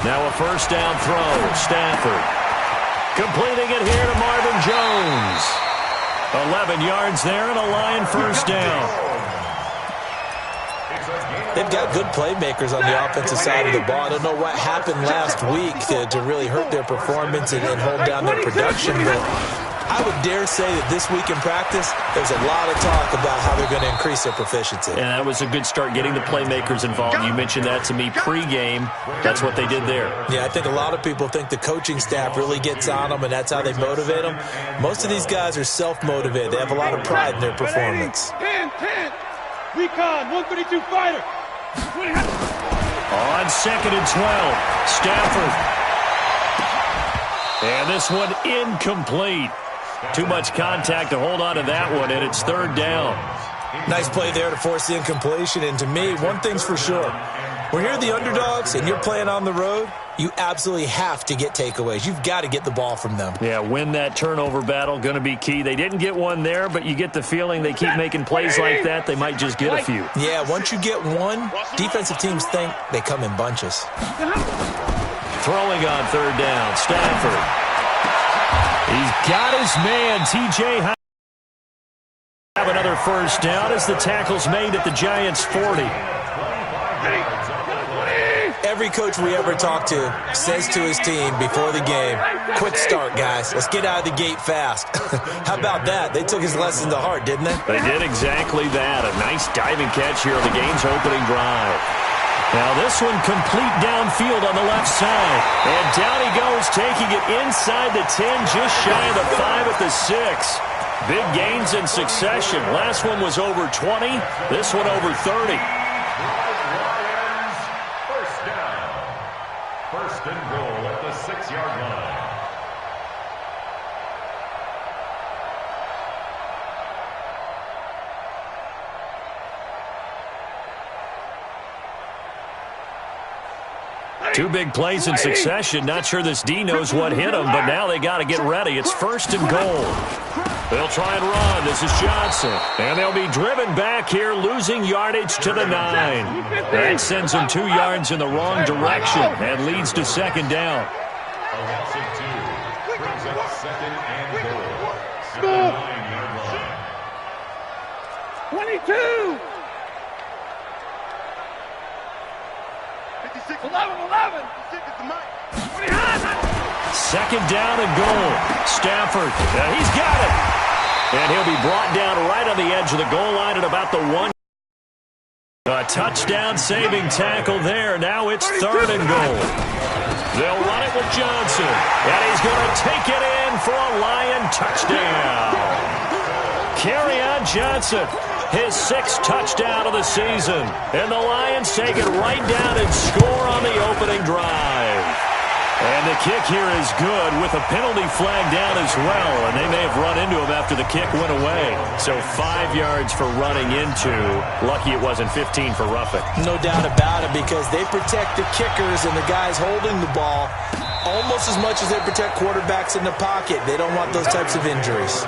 Now a first down throw. Stafford completing it here to Marvin Jones. 11 yards there and a Lion first down. They've got good playmakers on the offensive side of the ball. I don't know what happened last week to really hurt their performance and hold down their production, but I would dare say that this week in practice, there's a lot of talk about how they're going to increase their proficiency. And that was a good start, getting the playmakers involved. You mentioned that to me pregame. That's what they did there. Yeah, I think a lot of people think the coaching staff really gets on them, and that's how they motivate them. Most of these guys are self-motivated. They have a lot of pride in their performance. 10, recon, 132 fighter. On 2nd and 12, Stafford. And this one incomplete. Too much contact to hold on to that one, and it's 3rd down. Nice play there to force the incompletion, and to me, one thing's for sure. When you're the underdogs and you're playing on the road, you absolutely have to get takeaways. You've got to get the ball from them. Yeah, win that turnover battle, going to be key. They didn't get one there, but you get the feeling they keep making plays like that, they might just get a few. Yeah, once you get one, defensive teams think they come in bunches. Throwing on 3rd down, Stafford. He's got his man, T.J. Have another first down as the tackle's made at the Giants' 40. Every coach we ever talk to says to his team before the game, quick start, guys. Let's get out of the gate fast. How about that? They took his lesson to heart, didn't they? They did exactly that. A nice diving catch here on the game's opening drive. Now this one complete downfield on the left side. And down he goes, taking it inside the 10, just shy of the 5 at the 6. Big gains in succession. Last one was over 20. This one over 30. First and goal at the 6-yard line. Two big plays in succession. Not sure this D knows what hit him, but now they got to get ready. It's 1st and goal. They'll try and run. This is Johnson. And they'll be driven back here, losing yardage to the 9. That sends them 2 yards in the wrong direction and leads to 2nd down. A loss of 2 brings up 2nd and goal at the 9-yard line. 22. 11. 2nd down and goal. Stafford, he's got it. And he'll be brought down right on the edge of the goal line at about the 1. A touchdown-saving tackle there. Now it's 3rd and goal. They'll run it with Johnson. And he's going to take it in for a Lion touchdown. Kerryon Johnson, his 6th touchdown of the season. And the Lions take it right down and score on the opening drive. And the kick here is good with a penalty flag down as well. And they may have run into him after the kick went away. So 5 yards for running into. Lucky it wasn't 15 for roughing. No doubt about it, because they protect the kickers and the guys holding the ball almost as much as they protect quarterbacks in the pocket. They don't want those types of injuries.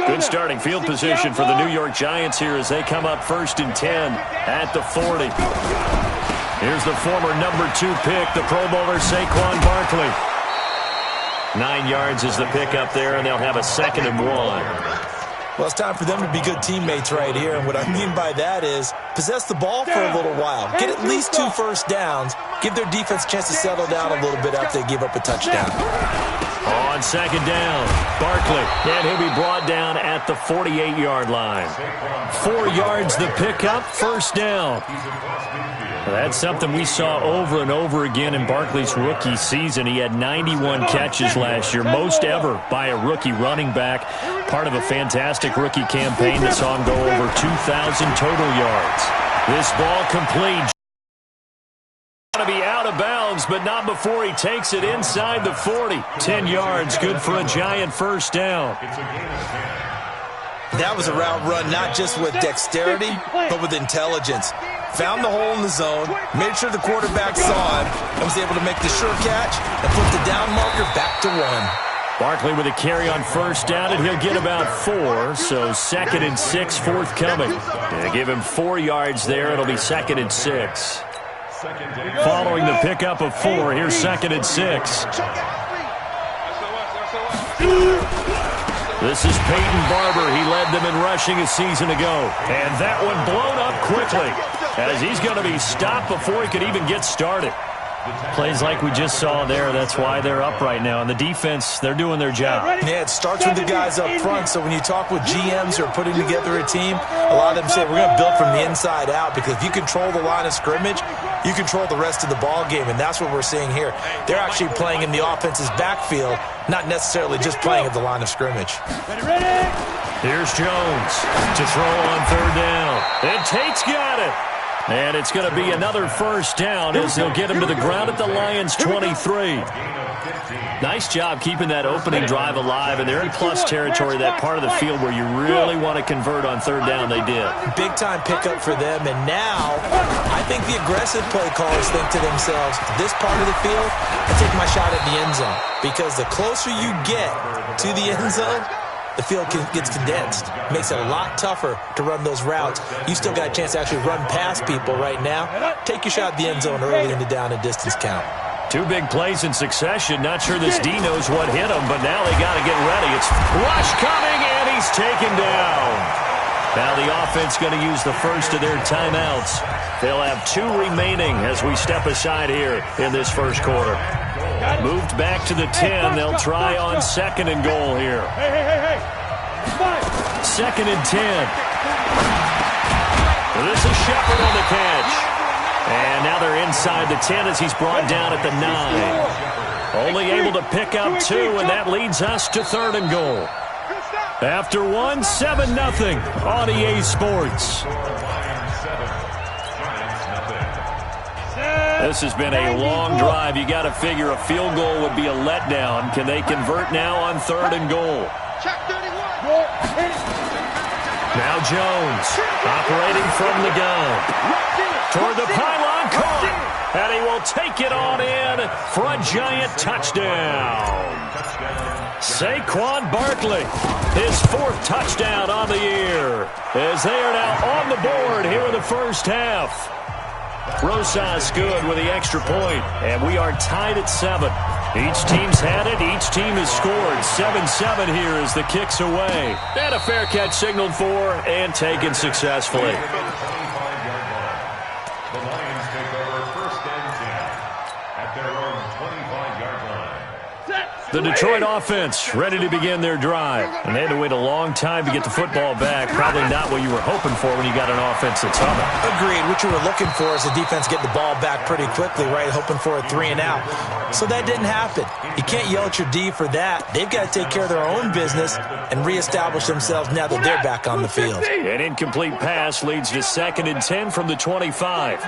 Good starting field position for the New York Giants here as they come up 1st and 10 at the 40. Here's the former number 2 pick, the Pro Bowler Saquon Barkley. 9 yards is the pickup there, and they'll have a 2nd and 1. Well, it's time for them to be good teammates right here. And what I mean by that is possess the ball for a little while. Get at least 2 first downs. Give their defense a chance to settle down a little bit after they give up a touchdown. On 2nd down, Barkley. And he'll be brought down at the 48-yard line. 4 yards the pickup, 1st down. That's something we saw over and over again in Barkley's rookie season. He had 91 catches last year, most ever by a rookie running back. Part of a fantastic rookie campaign that saw him go over 2,000 total yards. This ball complete. Going to be out of bounds, but not before he takes it inside the 40. 10 yards, good for a Giant first down. That was a route run not just with dexterity, but with intelligence. Found the hole in the zone, made sure the quarterback saw him, and was able to make the sure catch and put the down marker back to 1. Barkley with a carry on first down, and he'll get about 4. So 2nd and 6 forthcoming. And give him 4 yards there. It'll be 2nd and 6. Following the pickup of 4, here's 2nd and 6. This is Peyton Barber. He led them in rushing a season ago. And that one blown up quickly as he's going to be stopped before he could even get started. Plays like we just saw there. That's why they're up right now. And the defense, they're doing their job. Yeah, it starts with the guys up front. So when you talk with GMs who are putting together a team, a lot of them say we're going to build from the inside out, because if you control the line of scrimmage, you control the rest of the ball game, and that's what we're seeing here. They're actually playing in the offense's backfield, not necessarily just playing at the line of scrimmage. Here's Jones to throw on 3rd down. And Tate's got it. And it's going to be another first down as they'll get him to the ground at the Lions' 23. Nice job keeping that opening drive alive, and they're in plus territory, that part of the field where you really want to convert on 3rd down. They did. Big-time pickup for them, and now I think the aggressive play callers think to themselves, this part of the field, I take my shot at the end zone, because the closer you get to the end zone, the field gets condensed. Makes it a lot tougher to run those routes. You still got a chance to actually run past people right now. Take your shot at the end zone early in the down and distance count. 2 big plays in succession. Not sure this D knows what hit him, but now they got to get ready. It's rush coming, and he's taken down. Now the offense going to use the first of their timeouts. They'll have 2 remaining as we step aside here in this first quarter. Moved back to the 10. They'll try on 2nd and goal here. Hey. 2nd and 10. This is Shepard on the catch. And now they're inside the 10 as he's brought down at the 9. Only able to pick up 2, and that leads us to 3rd and goal. After 1, 7-0 on EA Sports. This has been a long drive. You got to figure a field goal would be a letdown. Can they convert now on 3rd and goal? Now Jones operating from the gun. Toward the pylon, caught. And he will take it on in for a giant touchdown. Saquon Barkley, his 4th touchdown on the year, as they are now on the board here in the first half. Rosas good with the extra point, and we are tied at 7. Each team's had it. Each team has scored. 7-7 here as the kick's away. And a fair catch signaled for and taken successfully. The Lions take over 1st and 10 at their own 25-yard line. The Detroit offense ready to begin their drive. And they had to wait a long time to get the football back. Probably not what you were hoping for when you got an offense that's humming. Agreed. What you were looking for is the defense get the ball back pretty quickly, right? Hoping for a 3 and out. So that didn't happen. You can't yell at your D for that. They've got to take care of their own business and reestablish themselves now that they're back on the field. An incomplete pass leads to 2nd and 10 from the 25.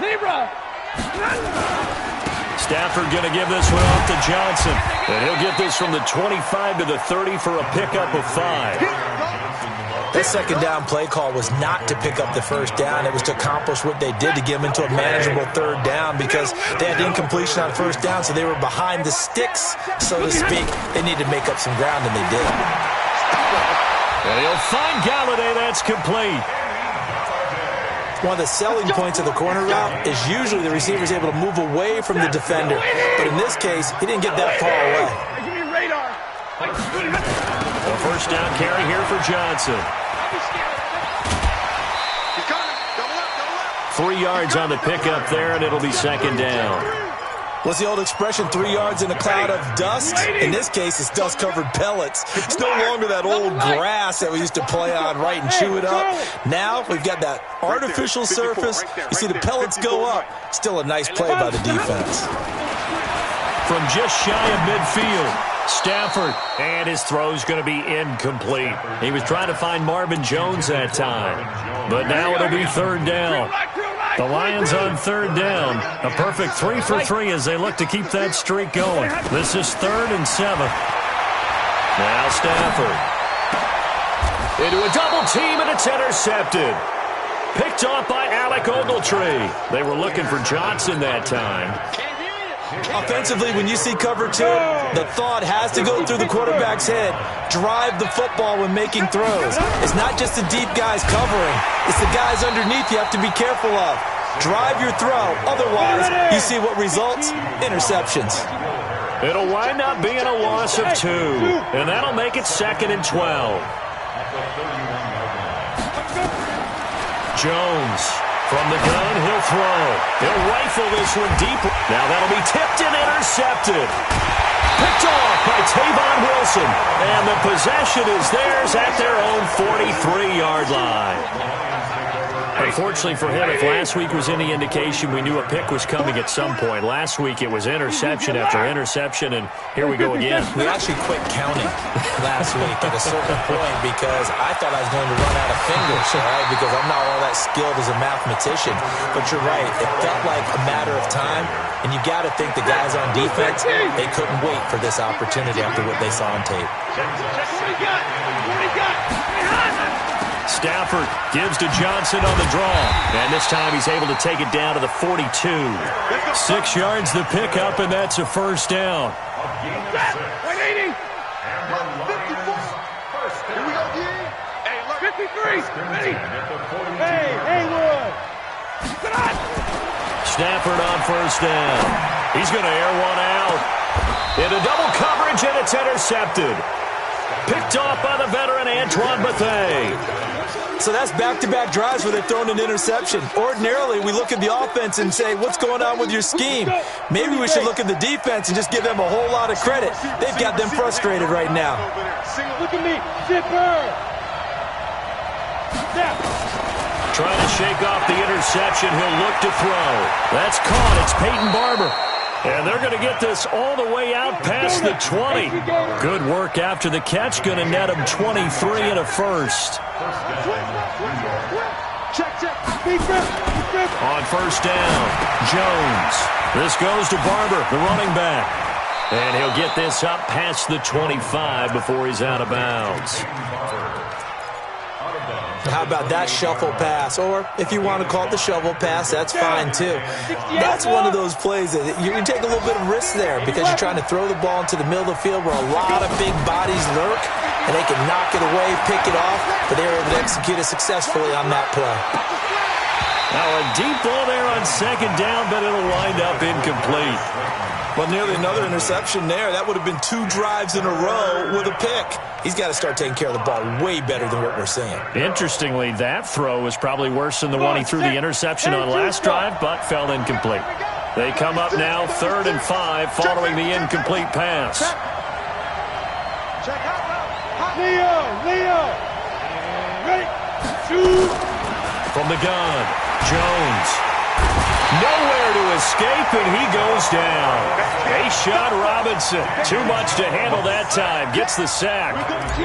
Stafford going to give this one off to Johnson. And he'll get this from the 25 to the 30 for a pickup of 5. That 2nd down play call was not to pick up the 1st down. It was to accomplish what they did to get them into a manageable 3rd down, because they had incompletion on 1st down, so they were behind the sticks, so to speak. They needed to make up some ground, and they did. And he'll find Galladay. That's complete. One of the selling points of the corner route is usually the receiver is able to move away from the defender. But in this case, he didn't get that far away. Give me radar. A 1st down carry here for Johnson. 3 yards on the pickup there, and it'll be 2nd down. What's the old expression, 3 yards in a cloud of dust? In this case, it's dust-covered pellets. It's no longer that old grass that we used to play on, right, and chew it up. Now we've got that artificial surface. You see the pellets go up. Still a nice play by the defense. From just shy of midfield, Stafford, and his throw's going to be incomplete. He was trying to find Marvin Jones that time, but now it'll be 3rd down. The Lions on 3rd down. A perfect 3 for 3 as they look to keep that streak going. This is 3rd and 7. Now Stafford. Into a double team, and it's intercepted. Picked off by Alec Ogletree. They were looking for Johnson that time. Offensively, when you see cover two, the thought has to go through the quarterback's head. Drive the football when making throws. It's not just the deep guys covering. It's the guys underneath you have to be careful of. Drive your throw. Otherwise, you see what results? Interceptions. It'll wind up being a loss of 2, and that'll make it 2nd and 12. Jones from the gun, he'll throw. He'll rifle this one deep. Now that'll be tipped and intercepted. Picked off by Tavon Wilson, and the possession is theirs at their own 43-yard line. Unfortunately for him, if last week was any indication, we knew a pick was coming at some point. Last week it was interception after interception, and here we go again. We actually quit counting last week at a certain point because I thought I was going to run out of fingers, all right, because I'm not all that skilled as a mathematician. But you're right. It felt like a matter of time, and you got to think the guys on defense, they couldn't wait for this opportunity after what they saw on tape. Stafford gives to Johnson on the draw. And this time he's able to take it down to the 42. 6 yards the pickup, and that's a first down. 180. 53. Ready. Hey, Haywood. Stafford on first down. He's going to air one out. Into double coverage, and it's intercepted. Picked off by the veteran Antoine Bethea. So that's back-to-back drives where they're throwing an interception. Ordinarily, we look at the offense and say, what's going on with your scheme? Maybe we should look at the defense and just give them a whole lot of credit. They've got them frustrated right now. Look at me. Zipper. Trying to shake off the interception. He'll look to throw. That's caught. It's Peyton Barber. And they're going to get this all the way out past the 20. Good work after the catch. Going to net him 23 and a first. On first down, Jones. This goes to Barber, the running back. And he'll get this up past the 25 before he's out of bounds. How about that shuffle pass? Or if you want to call it the shovel pass, that's fine too. That's one of those plays that you can take a little bit of risk there because you're trying to throw the ball into the middle of the field where a lot of big bodies lurk, and they can knock it away, pick it off, but they were able to execute it successfully on that play. Now a deep ball there on second down, but it'll wind up incomplete. Well, nearly another interception there. That would have been 2 drives in a row with a pick. He's got to start taking care of the ball way better than what we're seeing. Interestingly, that throw was probably worse than the one he threw the interception on last drive, but fell incomplete. They come up now 3rd and 5 following the incomplete pass. Leo. Ready. Shoot. From the gun, Jones. Nowhere to escape, and he goes down. A-Shot Robinson. Too much to handle that time. Gets the sack.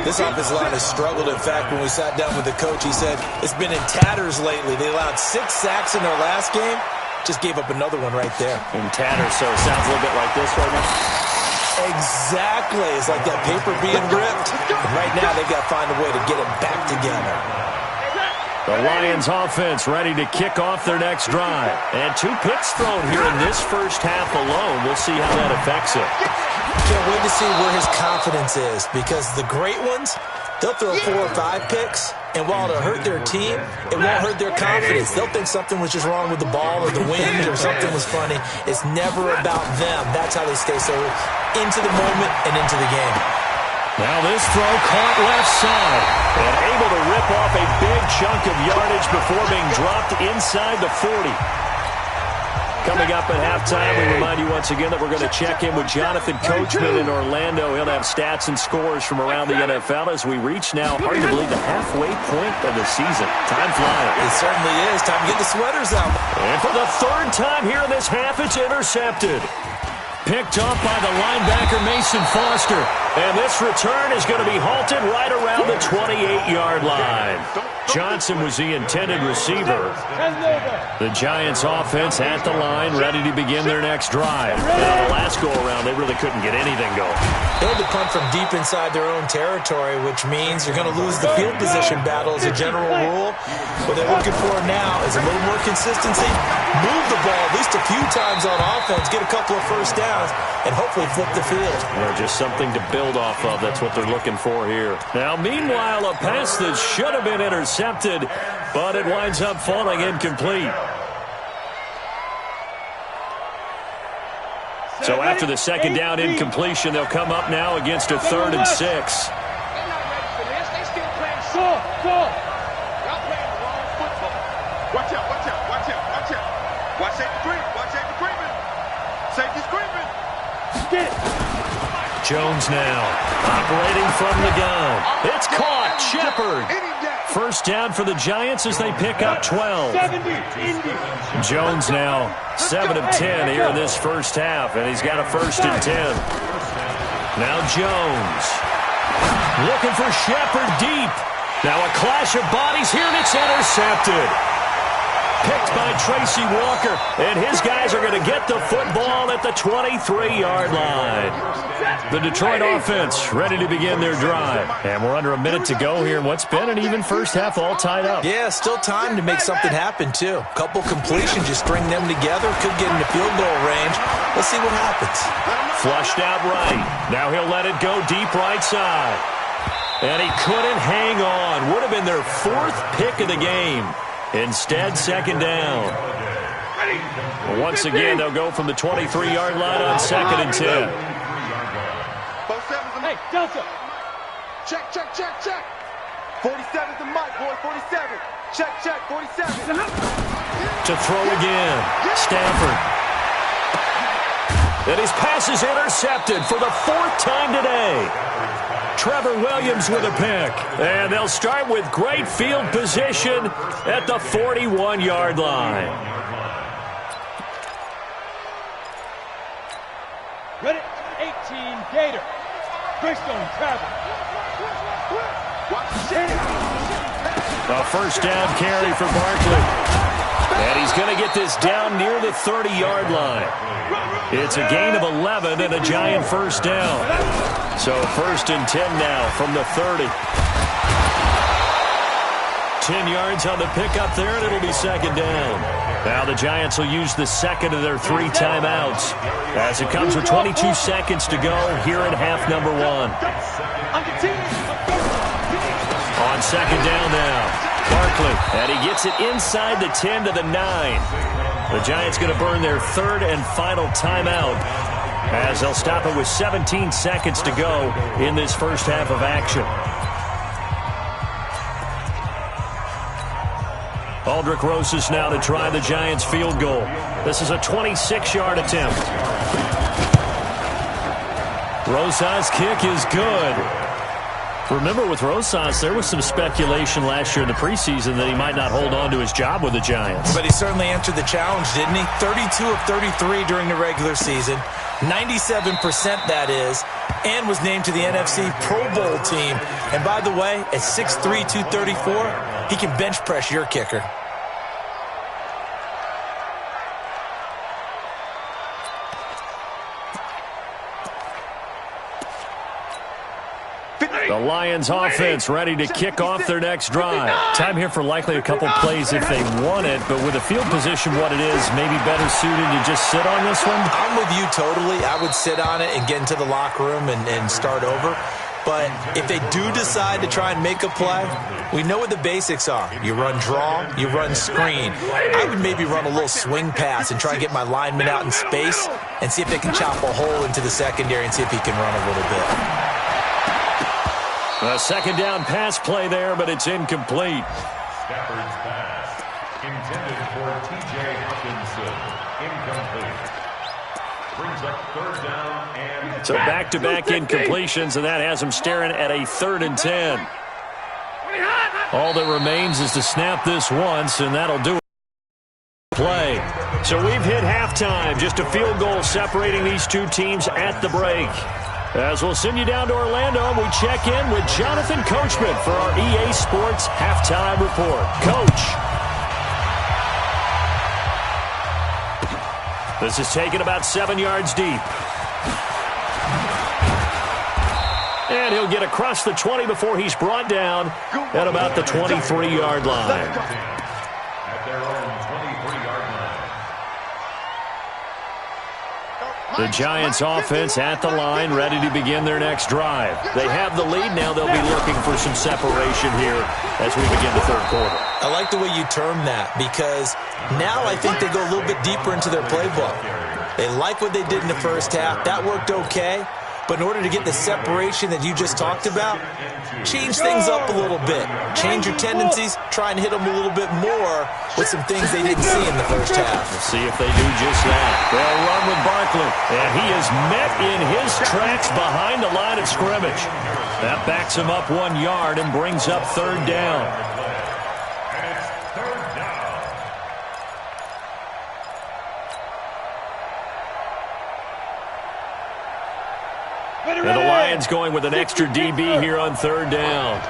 This offensive line has struggled. In fact, when we sat down with the coach, he said it's been in tatters lately. They allowed 6 sacks in their last game. Just gave up another one right there. In tatters, so it sounds a little bit like this right now. Exactly. It's like that paper being ripped. And right now, they've got to find a way to get it back together. The Lions offense ready to kick off their next drive. And 2 picks thrown here in this first half alone. We'll see how that affects it. Can't wait to see where his confidence is, because the great ones, they'll throw 4 or 5 picks, and while it'll hurt their team, it won't hurt their confidence. They'll think something was just wrong with the ball or the wind or something was funny. It's never about them. That's how they stay so into the moment and into the game. Now this throw caught left side and able to rip off a big chunk of yardage before being dropped inside the 40. Coming up at halftime, we remind you once again that we're going to check in with Jonathan Coachman in Orlando. He'll have stats and scores from around the NFL as we reach now, hard to believe, the halfway point of the season. Time flying. It certainly is. Time to get the sweaters out. And for the 3rd time here in this half, it's intercepted. Picked off by the linebacker, Mason Foster. And this return is going to be halted right around the 28-yard line. Johnson was the intended receiver. The Giants offense at the line, ready to begin their next drive. And on the last go-around, they really couldn't get anything going. They had to punt from deep inside their own territory, which means you're going to lose the field position battle as a general rule. What they're looking for now is a little more consistency, move the ball at least a few times on offense, get a couple of first downs, and hopefully flip the field. Yeah, just something to build off of. That's what they're looking for here. Now, meanwhile, a pass that should have been intercepted, but it winds up falling incomplete. So after the second down incompletion, they'll come up now against a 3rd and 6. They're not ready for this. They still playing soft. Y'all playing the wrong football. Watch out. Watch safety screaming. Safety screaming. Get it. Jones now operating from the gun. It's caught. Shepard. First down for the Giants as they pick up 12. 70, Indy. Jones now 7 of 10 here in this first half, and he's got a 1st and 10. Now Jones looking for Shepard deep. Now a clash of bodies here, and it's intercepted. Picked by Tracy Walker, and his guys are going to get the football at the 23-yard line. The Detroit offense ready to begin their drive. And we're under a minute to go here in what's been an even first half, all tied up. Yeah, still time to make something happen, too. A couple completions, just string them together. Could get into field goal range. Let's see what happens. Flushed out right. Now he'll let it go deep right side. And he couldn't hang on. Would have been their 4th pick of the game. Instead, second down. Once again, they'll go from the 23-yard line on 2nd and 10. Hey, Delta. Check. 47's the mic, boy. 47. Check. 47. To throw again. Stafford. And his pass is intercepted for the 4th time today. Trevor Williams with a pick. And they'll start with great field position at the 41-yard line. Ready? 18, Gator. Greystone travel. A first down carry for Barkley. And he's going to get this down near the 30-yard line. It's a gain of 11 and a Giant first down. So 1st and 10 now from the 30. 10 yards on the pickup there, and it'll be second down. Now the Giants will use the second of their 3 timeouts as it comes with 22 seconds to go here in half number 1. On second down now. Barkley, and he gets it inside the 10 to the 9. The Giants going to burn their 3rd and final timeout as they'll stop it with 17 seconds to go in this first half of action. Aldrich Rosas now to try the Giants field goal. This is a 26-yard attempt. Rosas' kick is good. Remember, with Rosas, there was some speculation last year in the preseason that he might not hold on to his job with the Giants. But he certainly answered the challenge, didn't he? 32 of 33 during the regular season, 97% that is, and was named to the NFC Pro Bowl team. And by the way, at 6'3", 234, he can bench press your kicker. The Lions offense ready to kick off their next drive. Time here for likely a couple plays if they want it, but with the field position what it is, maybe better suited to just sit on this one? I'm with you totally. I would sit on it and get into the locker room and start over. But if they do decide to try and make a play, we know what the basics are. You run draw, you run screen. I would maybe run a little swing pass and try and get my lineman out in space and see if they can chop a hole into the secondary and see if he can run a little bit. A second down pass play there, but it's incomplete. Stafford's pass, intended for T.J. Hawkinson, incomplete. Brings up 3rd down and... So back-to-back incompletions, and that has them staring at a 3rd and 10. All that remains is to snap this once, and that'll do it. Play. So we've hit halftime. Just a field goal separating these two teams at the break. As we'll send you down to Orlando, and we check in with Jonathan Coachman for our EA Sports Halftime Report. Coach. This is taken about 7 yards deep. And he'll get across the 20 before he's brought down at about the 23-yard line. At their own 23-yard line. The Giants offense at the line, ready to begin their next drive. They have the lead. Now they'll be looking for some separation here as we begin the third quarter. I like the way you term that, because now I think they go a little bit deeper into their playbook. They like what they did in the first half. That worked okay. But in order to get the separation that you just talked about, change things up a little bit. Change your tendencies, try and hit them a little bit more with some things they didn't see in the first half. We'll see if they do just that. They'll run with Barkley, and he is met in his tracks behind the line of scrimmage. That backs him up 1 yard and brings up third down. And the Lions going with an extra DB here on third down.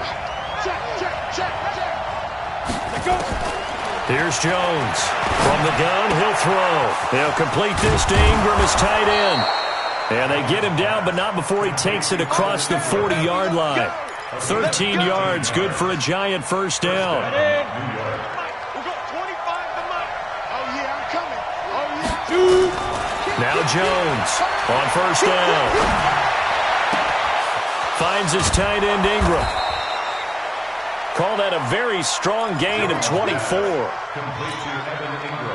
Here's Jones. From the gun, he'll throw. They'll complete this to Ingram as tight end. And they get him down, but not before he takes it across the 40-yard line. 13 yards, good for a Giant first down. Now Jones on first down. Finds his tight end, Ingram. Call that a very strong gain of 24.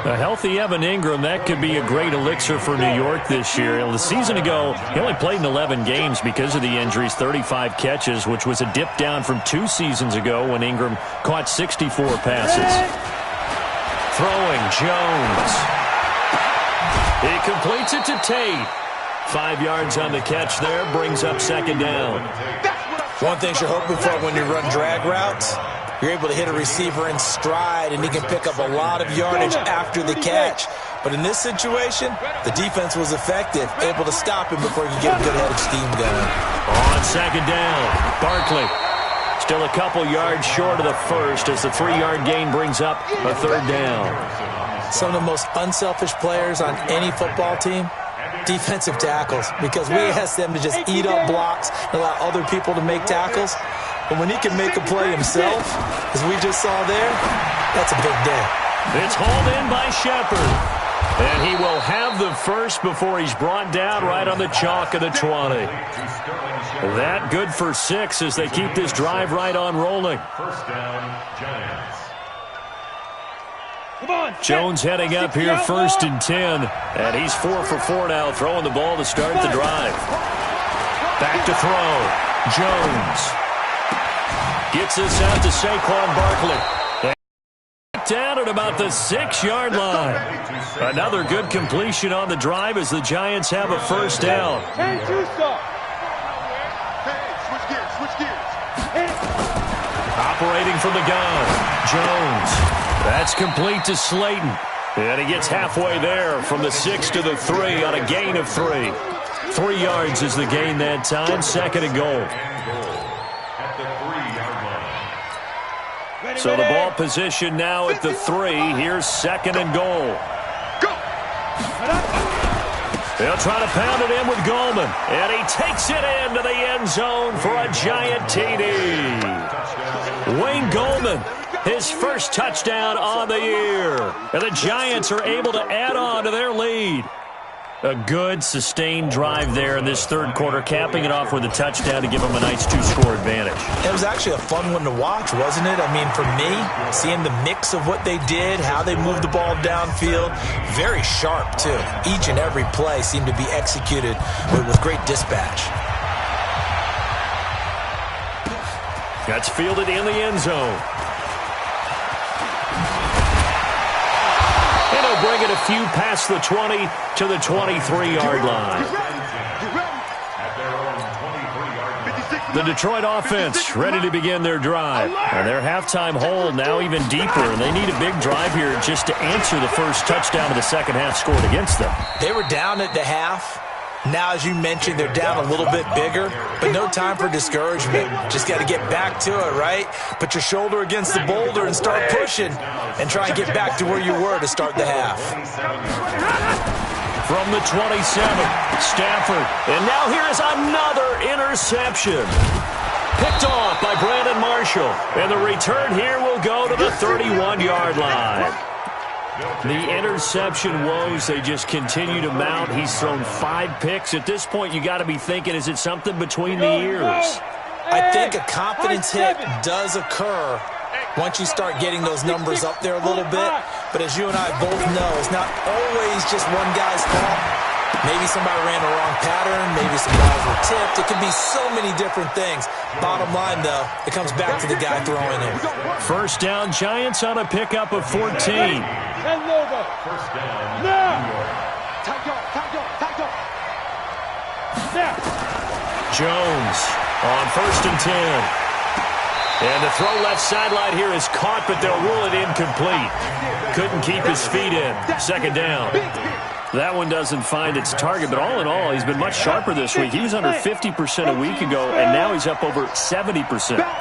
A healthy Evan Ingram, that could be a great elixir for New York this year. The season ago, he only played in 11 games because of the injuries, 35 catches, which was a dip down from 2 seasons ago when Ingram caught 64 passes. Throwing, Jones. He completes it to Tate. 5 yards on the catch there, brings up second down. One thing you're hoping for when you run drag routes, you're able to hit a receiver in stride, and he can pick up a lot of yardage after the catch. But in this situation, the defense was effective, able to stop him before he could get a good head of steam going. On second down, Barkley. Still a couple yards short of the first as the 3-yard gain brings up a third down. Some of the most unselfish players on any football team, defensive tackles, because we ask them to just eat up blocks and allow other people to make tackles. But when he can make a play himself, as we just saw there, that's a big day. It's hauled in by Shepard. And he will have the first before he's brought down right on the chalk of the 20. That good for 6 as they keep this drive right on rolling. First down, Giants. Jones heading up here first and 10. And he's 4 for 4 now, throwing the ball to start the drive. Back to throw. Jones gets this out to Saquon Barkley. And down at about the 6-yard line. Another good completion on the drive as the Giants have a first down. Operating from the gun, Jones. That's complete to Slayton. And he gets halfway there from the 6 to the 3 on a gain of 3. 3 yards is the gain that time, second and goal. At the 3-yard line. So the ball position now at the 3. Here's second and goal. They'll try to pound it in with Goldman. And he takes it into the end zone for a Giant TD. Wayne Goldman, his first touchdown on the year. And the Giants are able to add on to their lead. A good, sustained drive there in this third quarter, capping it off with a touchdown to give them a nice 2-score advantage. It was actually a fun one to watch, wasn't it? I mean, for me, seeing the mix of what they did, how they moved the ball downfield, very sharp, too. Each and every play seemed to be executed with great dispatch. That's fielded in the end zone. And he'll bring it a few past the 20 to the 23-yard line. At their own 23-yard line. The Detroit offense ready to begin their drive. And their halftime hole now even deeper, and they need a big drive here just to answer the first touchdown of the second half scored against them. They were down at the half. Now, as you mentioned, they're down a little bit bigger, but no time for discouragement. Just got to get back to it, right? Put your shoulder against the boulder and start pushing and try and get back to where you were to start the half. From the 27, Stafford. And now here is another interception. Picked off by Brandon Marshall. And the return here will go to the 31-yard line. The interception woes, they just continue to mount. He's thrown 5 picks. At this point, you got to be thinking, is it something between the ears? I think a confidence hit does occur once you start getting those numbers up there a little bit. But as you and I both know, it's not always just one guy's fault. Maybe somebody ran the wrong pattern. Maybe some balls were tipped. It could be so many different things. Bottom line, though, it comes back to the guy throwing it. First down, Giants on a pickup of 14. First down, Jones on first and 10. And the throw left sideline here is caught, but they'll rule it incomplete. Couldn't keep his feet in. Second down. That one doesn't find its target, but all in all, he's been much sharper this week. He was under 50% a week ago, and now he's up over 70%.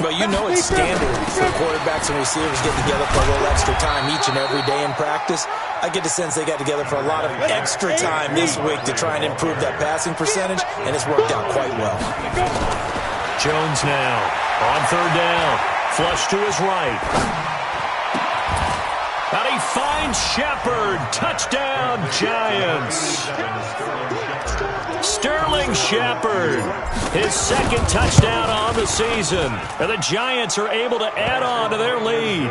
Well, you know it's standard for quarterbacks and receivers get together for a little extra time each and every day in practice. I get the sense they got together for a lot of extra time this week to try and improve that passing percentage, and it's worked out quite well. Jones now on third down. Flush to his right. And he finds Shepard. Touchdown, Giants. Sterling Shepard, his second touchdown on the season. And the Giants are able to add on to their lead.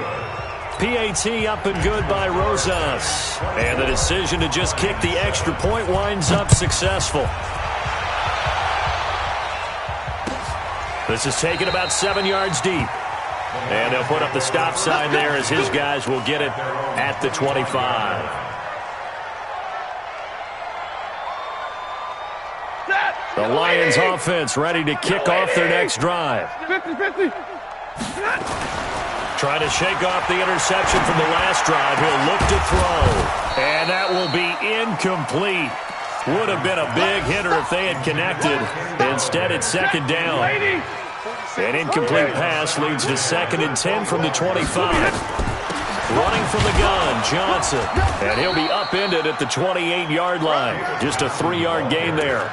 PAT up and good by Rosas. And the decision to just kick the extra point winds up successful. This is taken about 7 yards deep. And they'll put up the stop sign there as his guys will get it at the 25. The Lions offense ready to kick off their next drive. 50-50. Trying to shake off the interception from the last drive. He'll look to throw. And that will be incomplete. Would have been a big hitter if they had connected. Instead, it's second down. An incomplete pass leads to second and 10 from the 25. Running from the gun, Johnson. And he'll be upended at the 28-yard line. Just a 3-yard gain there.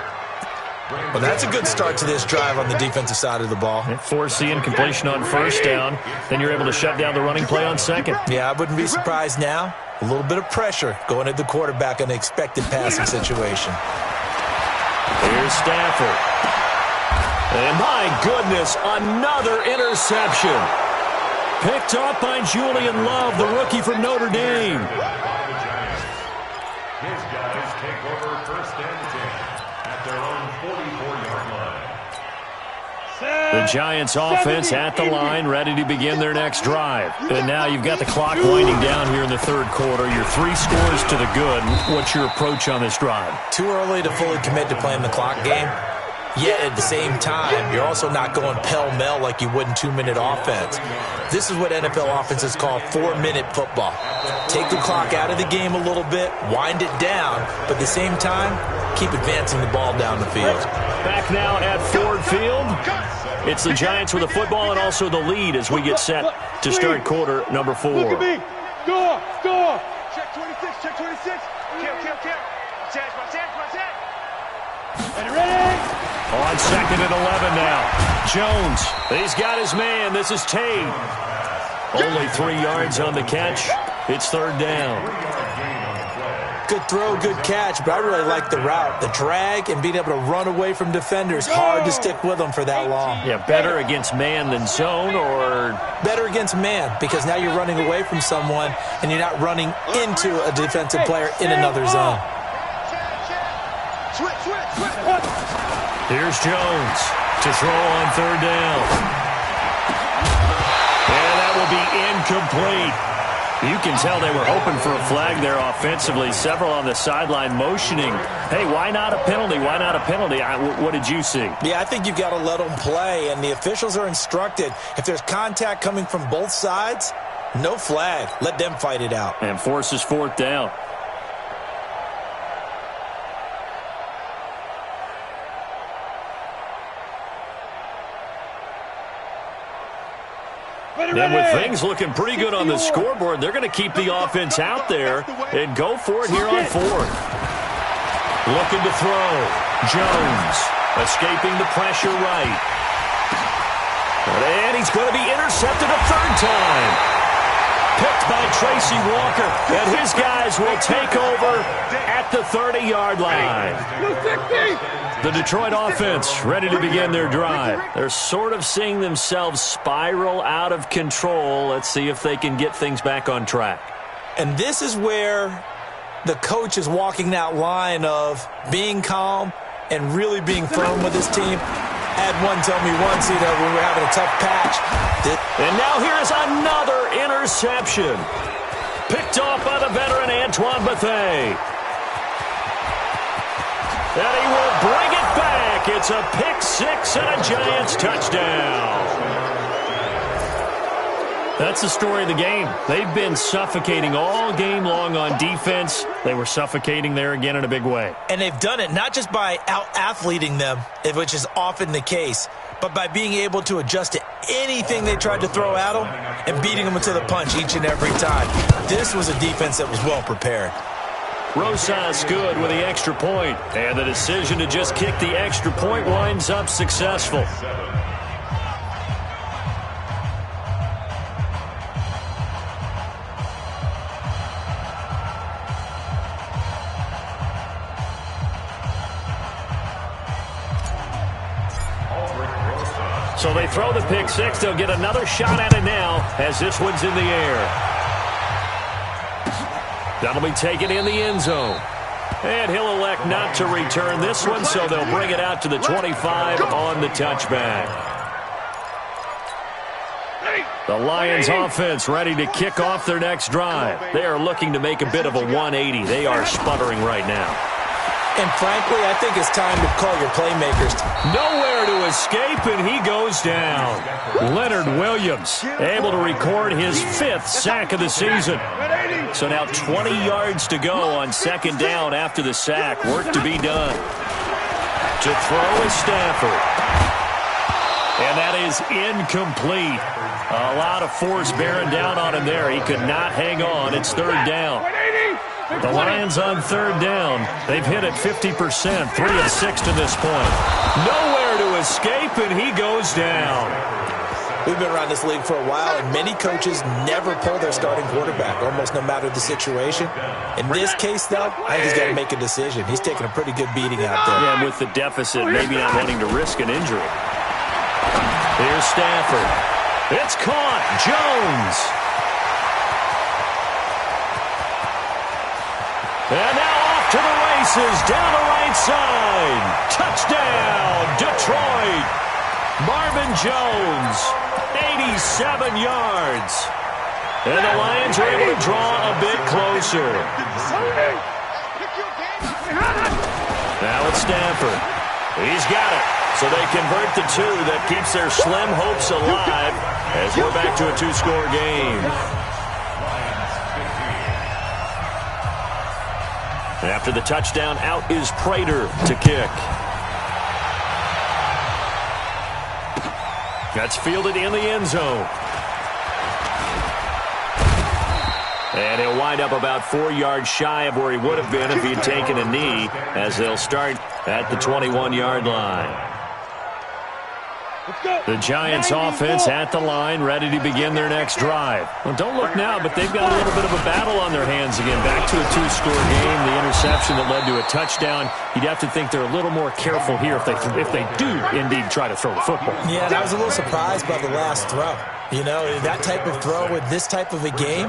Well, that's a good start to this drive on the defensive side of the ball. Force the incompletion on first down. Then you're able to shut down the running play on second. Yeah, I wouldn't be surprised now. A little bit of pressure going at the quarterback in an expected passing situation. Here's Stafford. And my goodness, another interception. Picked up by Julian Love, the rookie from Notre Dame. his guys take over first and 10 at their own 44-yard line. The Giants offense at the line, ready to begin their next drive. And now you've got the clock winding down here in the third quarter. You're 3 scores to the good. What's your approach on this drive? Too early to fully commit to playing the clock game. Yet at the same time, you're also not going pell-mell like you would in 2-minute offense. This is what NFL offenses call 4-minute football. Take the clock out of the game a little bit, wind it down, but at the same time, keep advancing the ball down the field. Back now at Ford Field. It's the Giants with the football and also the lead as we get set to start quarter number 4. Look at me. Score. Score. Check 26. Check 26. Kill. Chance. And ready. On second and 11 now. Jones, he's got his man. This is Tate. Only 3 yards on the catch. It's third down. Good throw, good catch, but I really like the route. The drag and being able to run away from defenders, hard to stick with them for that long. Yeah, better against man than zone, or? Better against man, because now you're running away from someone and you're not running into a defensive player in another zone. Switch. Here's Jones to throw on third down. And that will be incomplete. You can tell they were hoping for a flag there offensively. Several on the sideline motioning, hey, why not a penalty? Why not a penalty? What did you see? Yeah, I think you've got to let them play, and the officials are instructed. If there's contact coming from both sides, no flag. Let them fight it out. And forces fourth down. And with things looking pretty good on the scoreboard, they're going to keep the offense out there and go for it here on fourth. Looking to throw. Jones escaping the pressure right. And he's going to be intercepted a third time. Picked by Tracy Walker. And his guys will take over at the 30-yard line. The Detroit offense ready to begin their drive. They're sort of seeing themselves spiral out of control. Let's see if they can get things back on track. And this is where the coach is walking that line of being calm and really being firm with his team. Had one tell me once, we were having a tough patch. And now here's another interception. Picked off by the veteran Antoine Bethea. And he will bring it back. It's a pick six and a Giants touchdown. That's the story of the game. They've been suffocating all game long on defense. They were suffocating there again in a big way. And they've done it not just by out-athleting them, which is often the case, but by being able to adjust to anything they tried to throw at them and beating them to the punch each and every time. This was a defense that was well prepared. Rosas good with the extra point. And the decision to just kick the extra point winds up successful. So they throw the pick six. They'll get another shot at it now as this one's in the air. That'll be taken in the end zone. And he'll elect not to return this one, so they'll bring it out to the 25 on the touchback. The Lions offense ready to kick off their next drive. They are looking to make a bit of a 180. They are sputtering right now. And frankly, I think it's time to call your playmakers. Nowhere to escape, and he goes down. Leonard Williams able to record his fifth sack of the season. So now 20 yards to go on second down after the sack. Work to be done. To throw is Stafford. And that is incomplete. A lot of force bearing down on him there. He could not hang on. It's third down. The Lions on third down. They've hit it 50%, 3 of 6 to this point. Nowhere to escape, and he goes down. We've been around this league for a while, and many coaches never pull their starting quarterback, almost no matter the situation. In this case, though, I think he's got to make a decision. He's taking a pretty good beating out there. Yeah, and with the deficit, maybe not wanting to risk an injury. Here's Stafford. It's caught. Jones. And now off to the races, down the right side. Touchdown, Detroit. Marvin Jones, 87 yards. And the Lions are able to draw a bit closer. Now it's Stafford. He's got it. So they convert the two. That keeps their slim hopes alive as we're back to a two-score game. After the touchdown, out is Prater to kick. That's fielded in the end zone. And he'll wind up about 4 yards shy of where he would have been if he had taken a knee, as they'll start at the 21-yard line. The Giants offense at the line, ready to begin their next drive. Well, don't look now, but they've got a little bit of a battle on their hands again. Back to a two-score game. The interception that led to a touchdown. You'd have to think they're a little more careful here if they do indeed try to throw the football. Yeah, and I was a little surprised by the last throw. You know, that type of throw with this type of a game,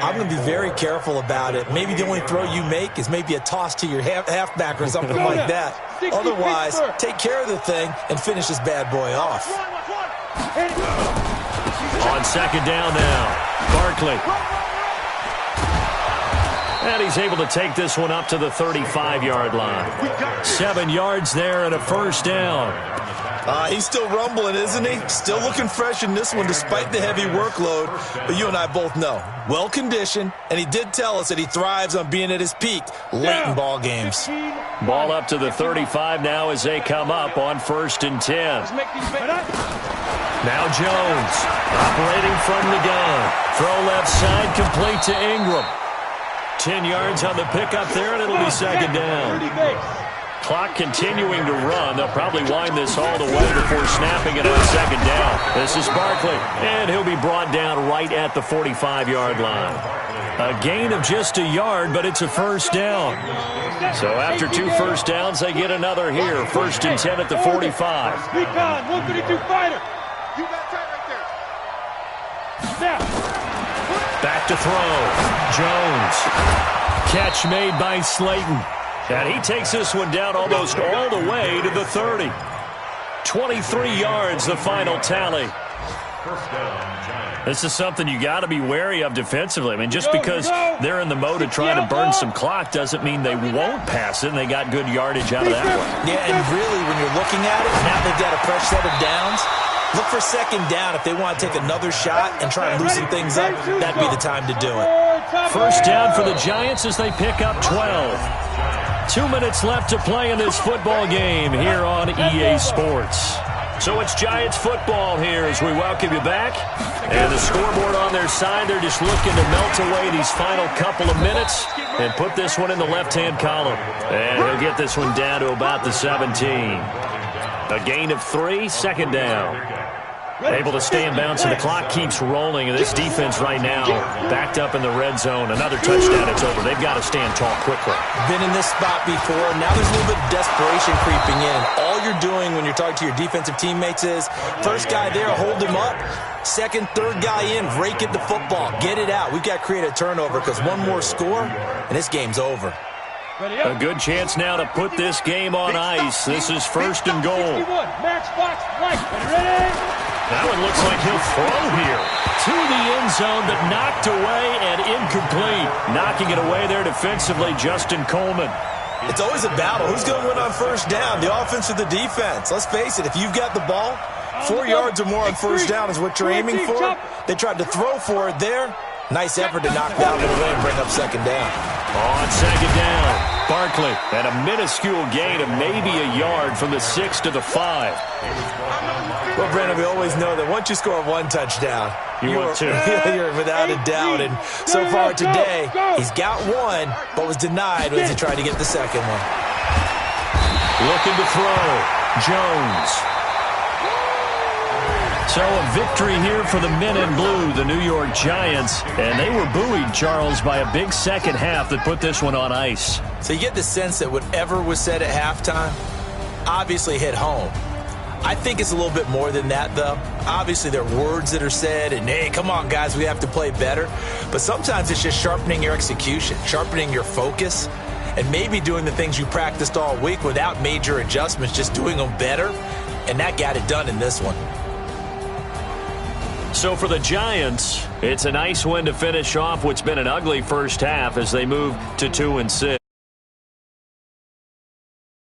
I'm going to be very careful about it. Maybe the only throw you make is maybe a toss to your halfback or something like that. Otherwise, take care of the thing and finish this bad boy off. On second down now, Barkley. And he's able to take this one up to the 35-yard line. 7 yards there and a first down. He's still rumbling, isn't he? Still looking fresh in this one despite the heavy workload. But you and I both know, well-conditioned, and he did tell us that he thrives on being at his peak late in ball games. Ball up to the 35 now as they come up on 1st and 10. Now Jones operating from the gun. Throw left side complete to Ingram. 10 yards on the pickup there, and it'll be second down. Clock continuing to run. They'll probably wind this all the way before snapping it on second down. This is Barkley, and he'll be brought down right at the 45-yard line. A gain of just a yard, but it's a first down. So after 2 first downs, they get another here. 1st and 10 at the 45. 132 fighter. You got that right there. Snap. Back to throw. Jones. Catch made by Slayton. And he takes this one down almost all the way to the 30. 23 yards, the final tally. This is something you got to be wary of defensively. I mean, just because they're in the mode of trying to burn some clock doesn't mean they won't pass it, and they got good yardage out of that one. Yeah, and really, when you're looking at it, now they've got a fresh set of downs. Look for second down if they want to take another shot and try and loosen things up. That'd be the time to do it. First down for the Giants as they pick up 12. 2 minutes left to play in this football game here on EA Sports. So it's Giants football here as we welcome you back. And the scoreboard on their side, they're just looking to melt away these final couple of minutes and put this one in the left-hand column. And he'll get this one down to about the 17. A gain of 3, second down. Able to stay in bounds, and the clock keeps rolling. And this defense right now backed up in the red zone. Another touchdown, it's over. They've got to stand tall quickly. Been in this spot before. Now there's a little bit of desperation creeping in. And all you're doing when you're talking to your defensive teammates is, first guy there, hold him up. Second, third guy in, rake at the football. Get it out. We've got to create a turnover because one more score, and this game's over. A good chance now to put this game on ice. This is 1st and goal. That one looks like he'll throw here. To the end zone, but knocked away and incomplete. Knocking it away there defensively, Justin Coleman. It's always a battle. Who's going to win on first down, the offense or the defense? Let's face it, if you've got the ball, 4 yards or more on first down is what you're aiming for. They tried to throw for it there. Nice effort to knock that one away and bring up second down. On second down, Barkley at a minuscule gain of maybe a yard from the 6 to the 5. Well, Brandon, we always know that once you score one touchdown, you're without a doubt. And so far today, he's got one, but was denied as he tried to get the second one. Looking to throw, Jones. So a victory here for the men in blue, the New York Giants. And they were buoyed, Charles, by a big second half that put this one on ice. So you get the sense that whatever was said at halftime obviously hit home. I think it's a little bit more than that, though. Obviously, there are words that are said, and, hey, come on, guys, we have to play better. But sometimes it's just sharpening your execution, sharpening your focus, and maybe doing the things you practiced all week without major adjustments, just doing them better. And that got it done in this one. So for the Giants, it's a nice win to finish off what's been an ugly first half as they move to 2-6.